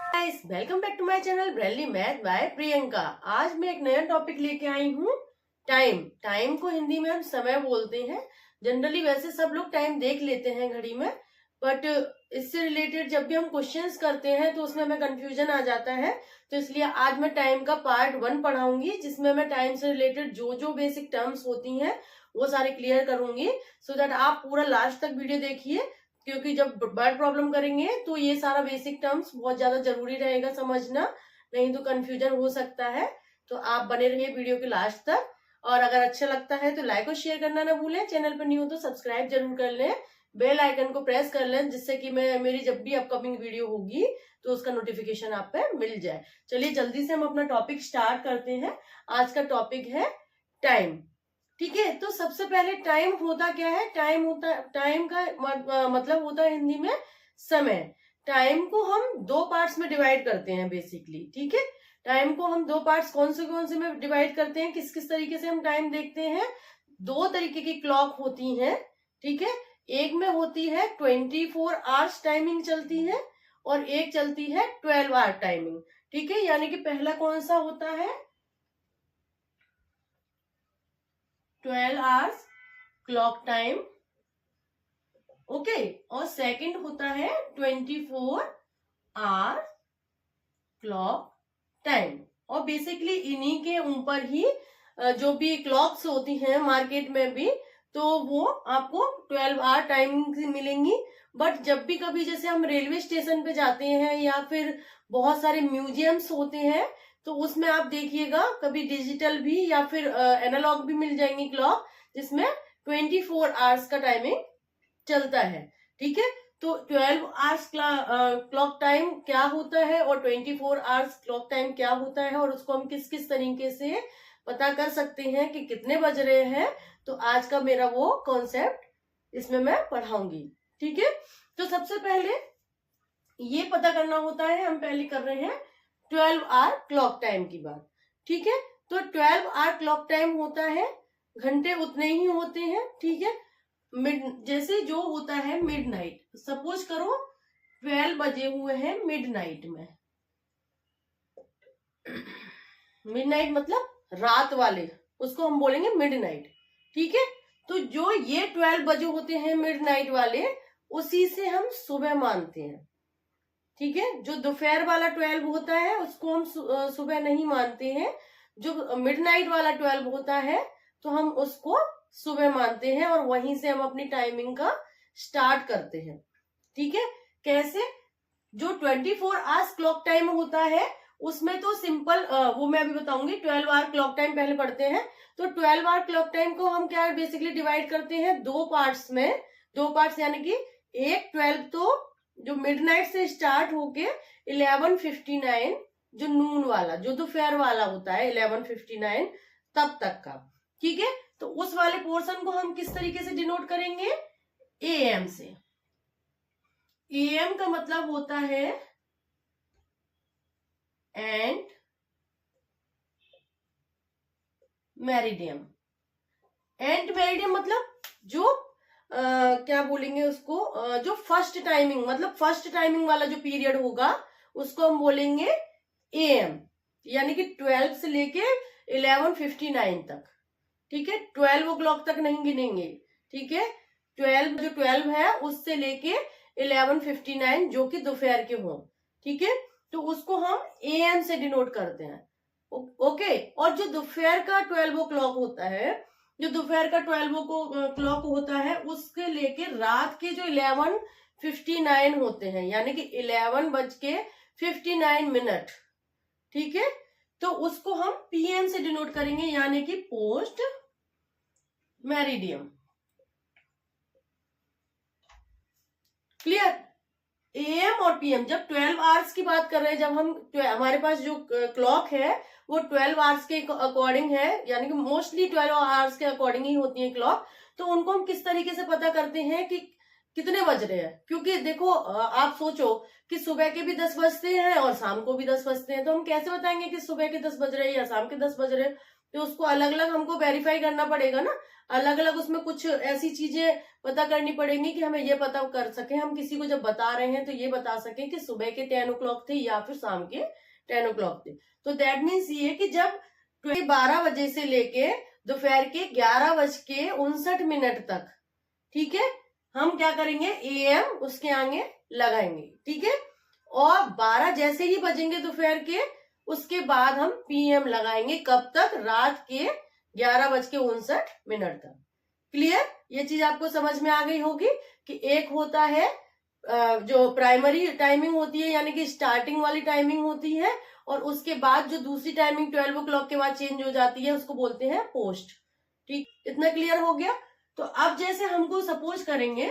Guys, welcome back to my channel braille math by Priyanka. आज मैं एक नया टॉपिक लेके आई हूँ, टाइम। टाइम को हिंदी में हम समय बोलते हैं। जनरली वैसे सब लोग टाइम देख लेते हैं घड़ी में, बट इससे रिलेटेड जब भी हम क्वेश्चंस करते हैं तो उसमें हमें कंफ्यूजन आ जाता है। तो इसलिए आज मैं टाइम का पार्ट 1 पढ़ाऊंगी, जिसमें मैं टाइम से रिलेटेड जो जो बेसिक टर्म्स होती हैं वो सारे क्लियर करूंगी, सो दैट आप पूरा लास्ट तक वीडियो देखिए, क्योंकि जब वर्ड प्रॉब्लम करेंगे तो ये सारा बेसिक टर्म्स बहुत ज्यादा जरूरी रहेगा समझना, नहीं तो कंफ्यूजन हो सकता है। तो आप बने रहिए वीडियो के लास्ट तक, और अगर अच्छा लगता है तो लाइक और शेयर करना ना भूलें। चैनल पर न्यू हो तो सब्सक्राइब जरूर कर लें, बेल आइकन को प्रेस कर लें, जिससे कि मेरी जब भी अपकमिंग वीडियो होगी तो उसका नोटिफिकेशन आप पे मिल जाए। चलिए जल्दी से हम अपना टॉपिक स्टार्ट करते हैं। आज का टॉपिक है टाइम। ठीक है, तो सबसे पहले टाइम होता क्या है? टाइम का मतलब होता है हिंदी में समय। टाइम को हम दो पार्ट्स में डिवाइड करते हैं बेसिकली। ठीक है, टाइम को हम दो पार्ट्स कौन से में डिवाइड करते हैं, किस किस तरीके से हम टाइम देखते हैं? दो तरीके की क्लॉक होती हैं। ठीक है, एक में होती है 24 आवर्स टाइमिंग चलती है, और एक चलती है 12 आवर टाइमिंग। ठीक है, यानी कि पहला कौन सा होता है? 12 आवर्स क्लॉक टाइम, ओके। और सेकंड होता है 24 आवर क्लॉक टाइम। और बेसिकली इन्हीं के ऊपर ही जो भी क्लॉक्स होती हैं मार्केट में भी, तो वो आपको 12 आवर टाइमिंग मिलेंगी। बट जब भी कभी जैसे हम रेलवे स्टेशन पे जाते हैं या फिर बहुत सारे म्यूजियम्स होते हैं, तो उसमें आप देखिएगा कभी डिजिटल भी या फिर एनालॉग भी मिल जाएंगी क्लॉक, जिसमें 24 आवर्स का टाइमिंग चलता है। ठीक है, तो 12 आवर्स क्लॉक टाइम क्या होता है और 24 आवर्स क्लॉक टाइम क्या होता है, और उसको हम किस किस तरीके से पता कर सकते हैं कि कितने बज रहे हैं, तो आज का मेरा वो कॉन्सेप्ट इसमें मैं पढ़ाऊंगी। ठीक है, तो सबसे पहले ये पता करना होता है, हम पहले कर रहे हैं 12 आवर क्लॉक टाइम की बात। ठीक है, तो 12 आवर क्लॉक टाइम होता है, घंटे उतने ही होते हैं। ठीक है, जैसे जो होता है मिडनाइट, सपोज करो 12 बजे हुए हैं मिडनाइट में। मिडनाइट मतलब रात वाले, उसको हम बोलेंगे मिडनाइट। ठीक है, तो जो ये 12 बजे होते हैं मिडनाइट वाले, उसी से हम सुबह मानते हैं। ठीक है, जो दोपहर वाला 12 होता है उसको हम सुबह नहीं मानते हैं। जो मिडनाइट वाला 12 होता है तो हम उसको सुबह मानते हैं, और वहीं से हम अपनी टाइमिंग का स्टार्ट करते हैं। ठीक है, कैसे? जो 24 आवर्स क्लॉक टाइम होता है उसमें तो सिंपल वो मैं अभी बताऊंगी। 12 आवर क्लॉक टाइम पहले पढ़ते हैं। तो 12 आवर क्लॉक टाइम को हम क्या बेसिकली डिवाइड करते हैं दो पार्ट्स में। दो पार्ट्स यानी कि एक 12 तो जो मिडनाइट से स्टार्ट होके 11:59, जो नून वाला जो दोपहर वाला होता है 11:59 तब तक का। ठीक है, तो उस वाले पोर्शन को हम किस तरीके से डिनोट करेंगे? एएम से। एएम का मतलब होता है एंड मेरिडियम। एंड मेरिडियम मतलब जो क्या बोलेंगे उसको, जो फर्स्ट टाइमिंग मतलब फर्स्ट टाइमिंग वाला जो पीरियड होगा उसको हम बोलेंगे एएम, यानी कि 12 से लेके 11:59 तक। ठीक है, 12 o'clock तक नहीं गिनेंगे। ठीक है, 12 है उससे लेके 11:59 जो कि दोपहर के हो। ठीक है, तो उसको हम एएम से डिनोट करते हैं। ओके, और जो दोपहर का 12 o'clock होता है, जो दोपहर का 12 o'clock होता है, उसके लेके रात के जो 11:59 होते हैं, यानी कि 11:59। ठीक है, तो उसको हम पीएम से डिनोट करेंगे, यानी कि पोस्ट मेरिडियम। क्लियर? एएम और पीएम, जब 12 आवर्स की बात कर रहे हैं, जब हम हमारे पास जो क्लॉक है वो 12 आवर्स के अकॉर्डिंग है, यानी कि मोस्टली 12 आवर्स के अकॉर्डिंग ही होती है क्लॉक, तो उनको हम किस तरीके से पता करते हैं कि कितने बज रहे हैं? क्योंकि देखो आप सोचो कि सुबह के भी 10 बजते हैं और शाम को भी 10 बजते हैं, तो हम कैसे बताएंगे कि सुबह के 10 बज रहे हैं या शाम के 10 बज रहे हैं? तो उसको अलग अलग हमको वेरीफाई करना पड़ेगा ना, अलग अलग उसमें कुछ ऐसी चीजें पता करनी पड़ेंगी कि हमें ये पता कर सके, हम किसी को जब बता रहे हैं तो ये बता सके कि सुबह के 10 o'clock थे या फिर शाम के 10 o'clock थे। तो दैट मीन्स ये कि जब 12 बजे से लेके दोपहर के 11:59 तक, ठीक है, हम क्या करेंगे, AM उसके आगे लगाएंगे, ठीक है। और 12 जैसे ही बजेंगे दोपहर के, उसके बाद हम PM लगाएंगे, कब तक, रात के 11:59 तक। क्लियर? ये चीज आपको समझ में आ गई होगी कि एक होता है जो प्राइमरी टाइमिंग होती है, यानी कि स्टार्टिंग वाली टाइमिंग होती है, और उसके बाद जो दूसरी टाइमिंग 12 o'clock के बाद चेंज हो जाती है उसको बोलते हैं पोस्ट। ठीक, इतना क्लियर हो गया। तो अब जैसे हमको सपोज करेंगे,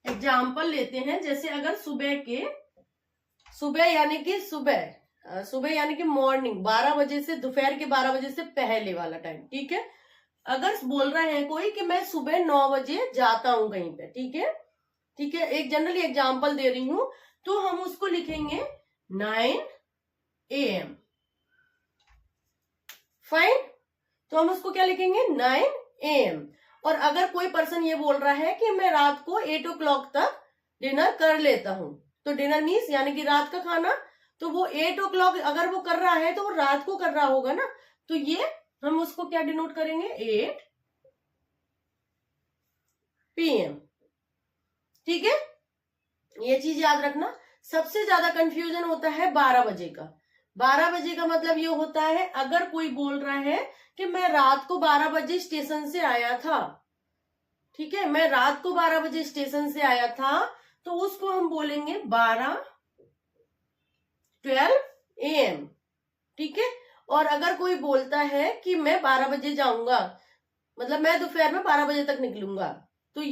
एग्जाम्पल लेते हैं, जैसे अगर सुबह यानी कि मॉर्निंग 12 बजे से, दोपहर के 12 बजे से पहले वाला टाइम, ठीक है। अगर बोल रहे हैं कोई कि मैं सुबह 9 बजे जाता हूं कहीं पे, ठीक है, ठीक है, एक जनरली एग्जाम्पल दे रही हूं, तो हम उसको लिखेंगे 9 AM। फाइन, तो हम उसको क्या लिखेंगे, 9 AM। और अगर कोई पर्सन ये बोल रहा है कि मैं रात को 8 o'clock तक डिनर कर लेता हूं, तो डिनर मीन्स यानी कि रात का खाना, तो वो 8 o'clock अगर वो कर रहा है तो वो रात को कर रहा होगा ना, तो ये हम उसको क्या डिनोट करेंगे, 8 PM। ठीक है, ये चीज याद रखना। सबसे ज्यादा कंफ्यूजन होता है 12 बजे का। 12 बजे का मतलब ये होता है, अगर कोई बोल रहा है कि मैं रात को 12 बजे स्टेशन से आया था, ठीक है, मैं रात को 12 बजे स्टेशन से आया था, तो उसको हम बोलेंगे 12 AM। ठीक है, और अगर कोई बोलता है कि मैं 12 बजे जाऊंगा, मतलब मैं दोपहर में 12 बजे तक निकलूंगा, तो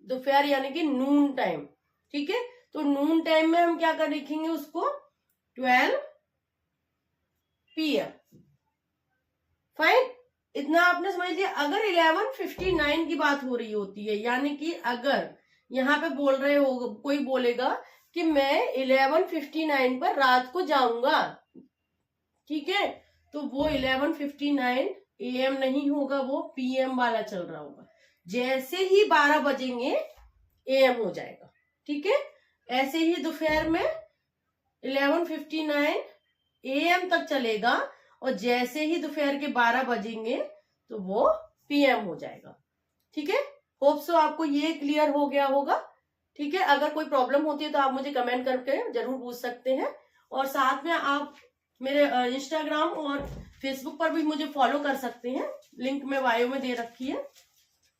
दोपहर यानी कि नून टाइम, ठीक है, तो नून टाइम में हम क्या कर लिखेंगे उसको, 12 PM। फाइन, इतना आपने समझ लिया। अगर 11:59 की बात हो रही होती है, यानी कि अगर यहाँ पे बोल रहे हो, कोई बोलेगा कि मैं 11:59 पर रात को जाऊंगा, ठीक है, तो वो 11:59 AM नहीं होगा, वो PM वाला चल रहा होगा। जैसे ही 12 बजेंगे AM हो जाएगा, ठीक है। ऐसे ही दोपहर में 11:59 AM तक चलेगा, और जैसे ही दोपहर के 12 बजेंगे तो वो PM हो जाएगा। ठीक है, होप सो आपको ये क्लियर हो गया होगा। ठीक है, अगर कोई प्रॉब्लम होती है तो आप मुझे कमेंट करके जरूर पूछ सकते हैं, और साथ में आप मेरे इंस्टाग्राम और फेसबुक पर भी मुझे फॉलो कर सकते हैं, लिंक मैं बायो में दे रखी है,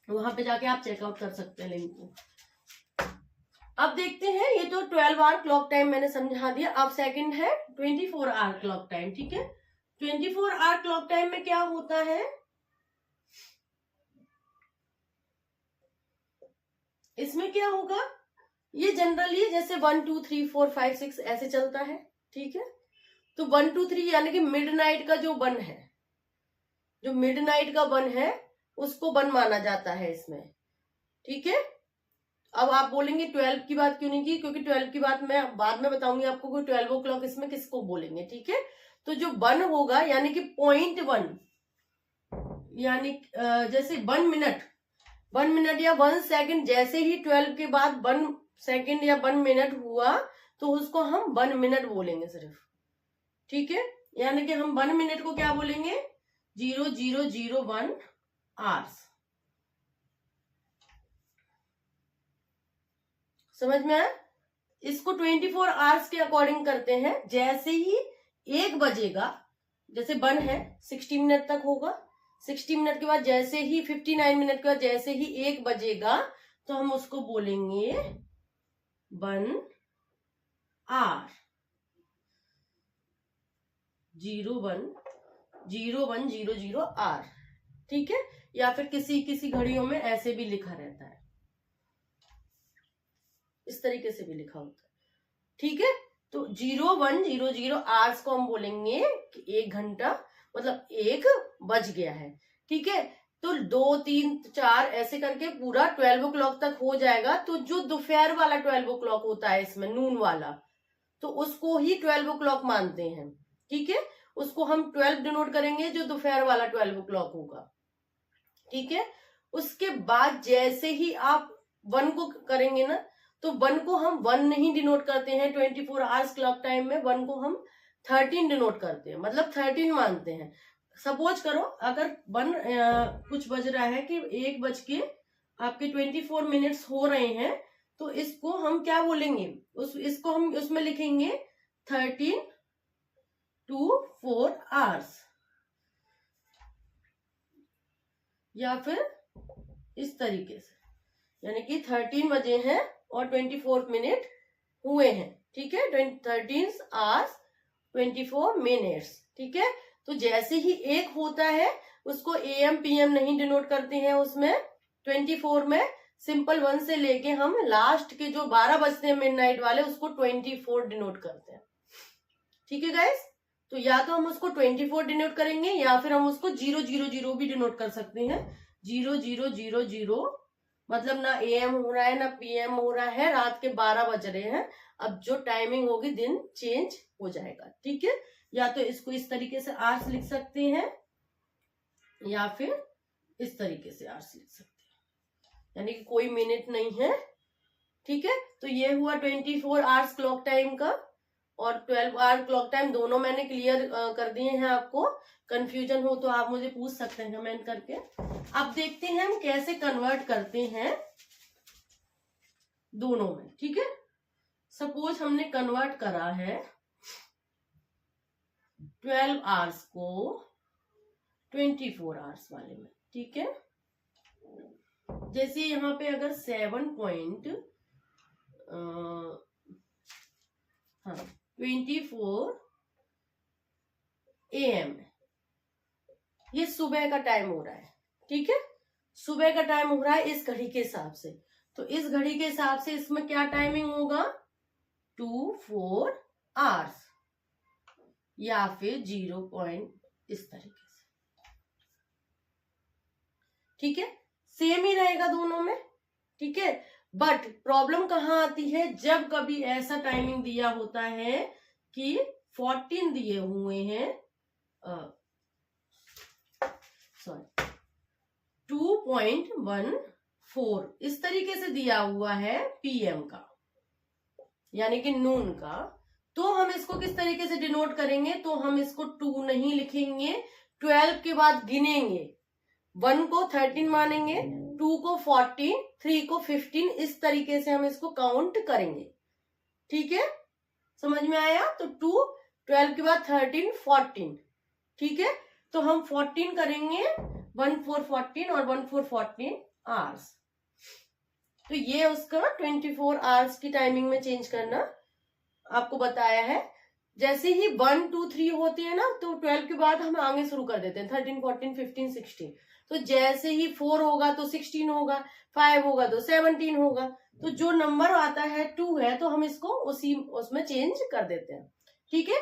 वहां पे जाके आप चेकआउट कर सकते हैं लिंक को। अब देखते हैं, ये तो 12 आवर क्लॉक टाइम मैंने समझा दिया। अब सेकंड है 24 आवर क्लॉक टाइम। ठीक है, 24 आवर क्लॉक टाइम में क्या होता है, इसमें क्या होगा, ये जनरली जैसे 1 2 3 4 5 6 ऐसे चलता है। ठीक है, तो 1 2 3 यानी कि मिडनाइट का जो वन है, जो मिडनाइट का वन है उसको वन माना जाता है इसमें। ठीक है, अब आप बोलेंगे 12 की बात क्यों नहीं की, क्योंकि 12 की बात मैं बाद में बताऊंगी आपको कि 12 o'clock इसमें किसको बोलेंगे। ठीक है, तो जो वन होगा यानी कि 0.1, यानी जैसे 1 मिनट या 1 सेकंड, जैसे ही 12 के बाद 1 सेकंड या 1 मिनट हुआ तो उसको हम 1 मिनट बोलेंगे सिर्फ। ठीक है, यानी कि हम 1 मिनट को क्या बोलेंगे, 0001 आवर्स। समझ में आया? इसको 24 आवर्स के अकॉर्डिंग करते हैं। जैसे ही 1 बजेगा, जैसे 1 है 60 मिनट तक होगा, 60 मिनट के बाद जैसे ही 59 मिनट के बाद जैसे ही 1 बजेगा तो हम उसको बोलेंगे 1 आवर, 0100 आवर। ठीक है, या फिर किसी किसी घड़ियों में ऐसे भी लिखा रहता है, इस तरीके से भी लिखा होता है। ठीक है, तो 0100 आवर्स को हम बोलेंगे कि 1 घंटा, मतलब 1 बज गया है। ठीक है, तो 2 3 4 ऐसे करके पूरा 12 o'clock तक हो जाएगा। तो जो दोपहर वाला 12 o'clock होता है इसमें, नून वाला, तो उसको ही 12 o'clock मानते हैं। ठीक है, उसको हम 12 डिनोट करेंगे, जो दोपहर वाला 12 o'clock होगा। ठीक है, उसके बाद जैसे ही आप 1 को करेंगे ना, तो 1 को हम 1 नहीं डिनोट करते हैं 24 आवर्स क्लॉक टाइम में, 1 को हम 13 डिनोट करते हैं, मतलब 13 मानते हैं। सपोज करो अगर 1 कुछ बज रहा है कि 1 बज के आपके 24 मिनट्स हो रहे हैं, तो इसको हम क्या बोलेंगे, इसको हम उसमें लिखेंगे 13 to 4 hours, या फिर इस तरीके से, यानी कि 13 बजे हैं और 24 मिनट हुए हैं। ठीक है, 13 hours 24 minutes। ठीक है, तो जैसे ही 1 होता है उसको AM PM नहीं डिनोट करते हैं, उसमें 24 में सिंपल 1 से लेके हम लास्ट के जो 12 बजते हैं मिडनाइट वाले, उसको 24 डिनोट करते हैं। ठीक है गाइस, तो या तो हम उसको 24 डिनोट करेंगे या फिर हम उसको 000 भी डिनोट कर सकते हैं। 0000 मतलब ना AM हो रहा है ना PM हो रहा है, रात के 12 बज रहे हैं। अब जो टाइमिंग होगी दिन चेंज हो जाएगा। ठीक है, या तो इसको इस तरीके से आवर्स लिख सकते हैं या फिर इस तरीके से आवर्स लिख सकते हैं, यानी कि कोई मिनट नहीं है। ठीक है, तो ये हुआ 24 आवर्स क्लॉक टाइम का और 12 आवर क्लॉक टाइम, दोनों मैंने क्लियर कर दिए हैं। आपको कंफ्यूजन हो तो आप मुझे पूछ सकते हैं कमेंट करके। अब देखते हैं हम कैसे कन्वर्ट करते हैं दोनों में। ठीक है, सपोज हमने कन्वर्ट करा है 12 आवर्स को 24 आवर्स वाले में। ठीक है, जैसे यहाँ पे अगर 24 AM है, ये सुबह का टाइम हो रहा है। ठीक है, सुबह का टाइम हो रहा है इस घड़ी के हिसाब से, तो इस घड़ी के हिसाब से इसमें क्या टाइमिंग होगा, 24 आवर्स या फिर 0 पॉइंट इस तरीके से। ठीक है, सेम ही रहेगा दोनों में। ठीक है, बट प्रॉब्लम कहाँ आती है, जब कभी ऐसा टाइमिंग दिया होता है कि 14 दिए हुए हैं, 2.14 इस तरीके से दिया हुआ है PM का, यानी कि नून का, तो हम इसको किस तरीके से डिनोट करेंगे, तो हम इसको 2 नहीं लिखेंगे, 12 के बाद गिनेंगे, 1 को 13 मानेंगे, 2 को 14, 3 को 15, इस तरीके से हम इसको काउंट करेंगे। ठीक है, समझ में आया, तो 2 12 के बाद 13 14। ठीक है, तो हम 14 करेंगे, 1 4 14 और 1 4 14 आवर्स। तो ये उसका 24 आवर्स की टाइमिंग में चेंज करना आपको बताया है। जैसे ही 1 2 3 होते हैं ना, तो 12 के बाद हम आगे शुरू कर देते हैं, 13 14 15 16। तो जैसे ही 4 होगा तो 16 होगा, 5 होगा तो 17 होगा, तो जो नंबर आता है 2 है, तो हम इसको उसमें चेंज कर देते हैं। ठीक है,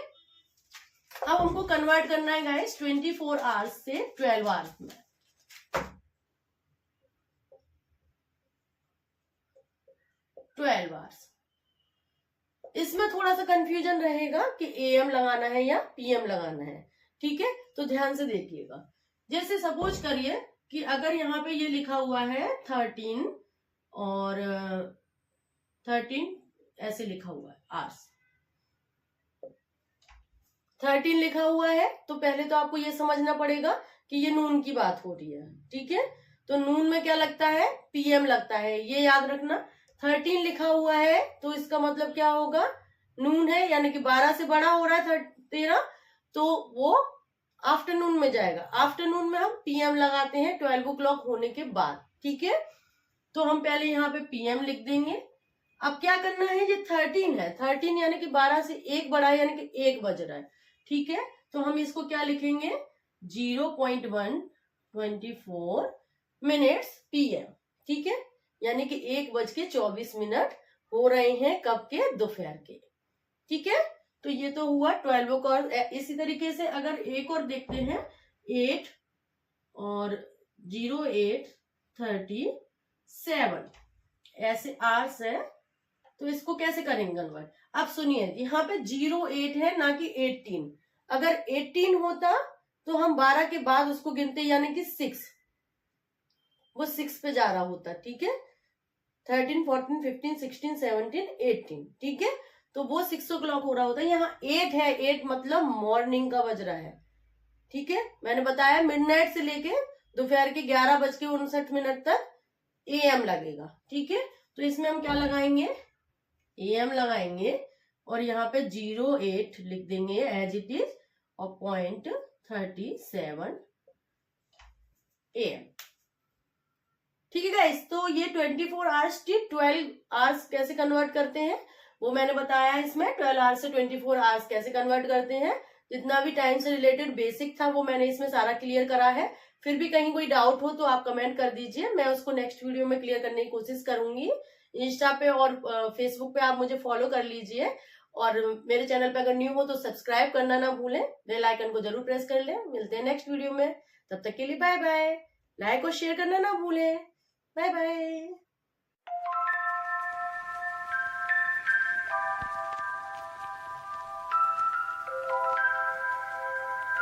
अब हमको कन्वर्ट करना है गाइस 24 आवर्स से 12 आवर्स में। 12 आवर्स, इसमें थोड़ा सा कंफ्यूजन रहेगा कि AM लगाना है या PM लगाना है। ठीक है, तो ध्यान से देखिएगा। जैसे सपोज करिए कि अगर यहाँ पे ये लिखा हुआ है 13 और 13 ऐसे लिखा हुआ है आवर्स, 13 लिखा हुआ है, तो पहले तो आपको ये समझना पड़ेगा कि ये नून की बात हो रही है। ठीक है, तो नून में क्या लगता है, PM लगता है, ये याद रखना। 13 लिखा हुआ है तो इसका मतलब क्या होगा, नून है, यानी कि 12 से बड़ा हो रहा है 13, तो वो आफ्टरनून में जाएगा। आफ्टरनून में हम PM लगाते हैं 12 o'clock होने के बाद। ठीक है, तो हम पहले यहाँ पे PM लिख देंगे। अब क्या करना है, ये 13 है, 13 यानी कि 12 से 1 बड़ा है, यानी कि 1 बज रहा है। ठीक है, तो हम इसको क्या लिखेंगे, 0.124 मिनट्स PM। ठीक है, यानी कि 1:24 हो रहे हैं, कब के, दोपहर के। ठीक है, तो ये तो हुआ 12 और इसी तरीके से अगर एक और देखते हैं, 8 और 08:37 ऐसे आवर्स है, तो इसको कैसे करेंगे कन्वर्ट? आप सुनिए, यहाँ पे 08 है ना कि 18। अगर 18 होता तो हम 12 के बाद उसको गिनते, यानी कि 6, वो 6 पे जा रहा होता, ठीक है। 13, 14, 15, 16, 17, 18, ठीक है। तो वो 6 o'clock हो रहा होता है। यहाँ 8 है, 8 मतलब मॉर्निंग का बज रहा है, ठीक है। मैंने बताया मिडनाइट से लेके दोपहर के 11:59 तक AM लगेगा, ठीक है। तो इसमें हम क्या लगाएंगे? AM लगाएंगे और यहाँ पे 08 लिख देंगे एज इट इज और 0.37 AM, ठीक है गाइस। तो ये 24 आवर्स की 12 आवर्स कैसे कन्वर्ट करते हैं वो मैंने बताया है इसमें। 12 आवर्स से 24 आवर्स कैसे कन्वर्ट करते हैं, जितना भी टाइम से रिलेटेड बेसिक था वो मैंने इसमें सारा क्लियर करा है। फिर भी कहीं कोई डाउट हो तो आप कमेंट कर दीजिए, मैं उसको नेक्स्ट वीडियो में क्लियर करने की कोशिश करूंगी। इंस्टा पे और फेसबुक पे आप मुझे फॉलो कर लीजिए, और मेरे चैनल पे अगर न्यू हो तो सब्सक्राइब करना ना भूलें, बेल आइकन को जरूर प्रेस कर लें। मिलते हैं नेक्स्ट वीडियो में, तब तक के लिए बाय बाय। लाइक और शेयर करना ना भूलें। Bye bye.